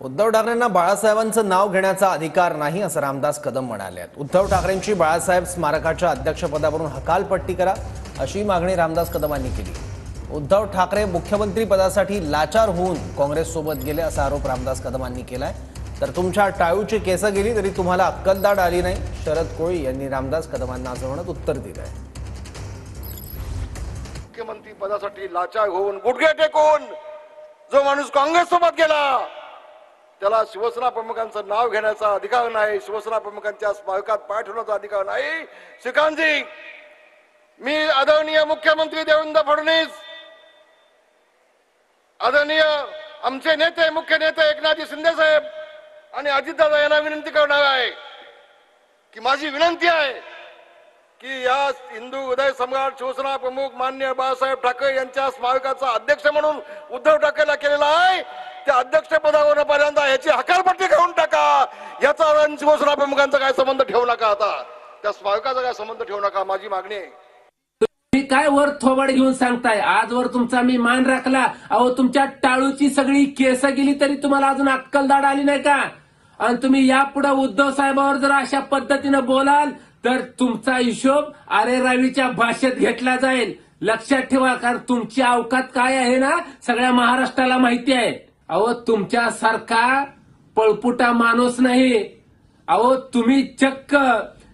उद्धव ठाकरेंना बाळासाहेबांचं नाव घेण्याचा अधिकार नाही असं रामदास कदम म्हणाले आहेत। उद्धव ठाकरेंची बाळासाहेब स्मारकाच्या अध्यक्षपदावरून हकालपट्टी करा अशी मागणी रामदास कदमांनी केली। उद्धव ठाकरे मुख्यमंत्री पदासाठी लाचार होऊन काँग्रेससोबत गेले असा आरोप रामदास कदमांनी केलाय। तर तुमच्या टाळूची केस गेली तरी तुम्हाला अक्कलदाढ आली नाही, शरद कोळी यांनी रामदास कदमांना असं म्हणत उत्तर दिलंय। मुख्यमंत्री पदासाठी लाचार होऊन गुडघे टेकून जो माणूस काँग्रेस सोबत गेला त्याला शिवसेना प्रमुखांचं नाव घेण्याचा अधिकार नाही, शिवसेना प्रमुखांच्या स्मारकात पाय ठेवण्याचा अधिकार नाही। श्रीकांतजी, मी आदरणीय मुख्यमंत्री देवेंद्र फडणवीस, आदरणीय आमचे नेते मुख्य नेते एकनाथजी शिंदे साहेब आणि अजितदादा यांना विनंती करणार आहे की माझी विनंती आहे की या हिंदू हृदय सम्राट शिवसेना प्रमुख माननीय बाळासाहेब ठाकरे यांच्या स्मारकाचा अध्यक्ष म्हणून उद्धव ठाकरेला केलेला आहे, त्या अध्यक्ष पदावर पर्यंत याची हकालपट्टी करून टाका। याचा शिवसेना प्रमुखांचा काय संबंध ठेवू नका, आता त्या स्मारकाचा काय संबंध ठेवू नका, माझी मागणी आहे। तुम्ही काय वर थोबाड घेऊन सांगताय? आजवर तुमचा मी मान राखला, अहो तुमच्या टाळूची सगळी केस गेली तरी तुम्हाला अजून अक्कलदाढ आली नाही का? आणि तुम्ही यापुढे उद्धव साहेबांवर जर अशा पद्धतीने बोलाल तर तुमचा हिशोब अरे रावीच्या भाषेत घेतला जाईल, लक्षात ठेवा। कारण तुमची अवकात काय आहे ना सगळ्या महाराष्ट्राला माहिती आहे। अहो तुमच्यासारखा पळपुटा माणूस नाही। अहो तुम्ही चक्क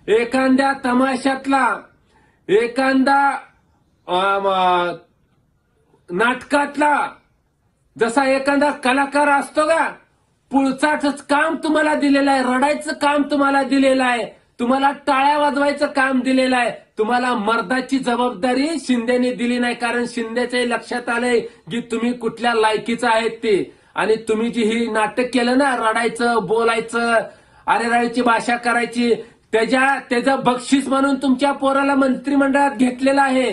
एखाद्या तमाशातला एखादा नाटकातला जसा एखादा कलाकार असतो का, पुढचाच काम तुम्हाला दिलेलं आहे, रडायचं काम तुम्हाला दिलेलं आहे, तुम्हाला टाळ्या वाजवायचं काम दिलेलं आहे। तुम्हाला मर्दाची जबाबदारी शिंदेने दिली नाही, कारण शिंदेचे लक्षात आलंय की तुम्ही कुठल्या लायकीचं आहेत ते। आणि तुम्ही जी ही नाटक केलं ना, रडायचं, बोलायचं, अरे रावीची भाषा करायची, त्याचं बक्षीस म्हणून तुमच्या पोराला मंत्रिमंडळात घेतलेलं आहे।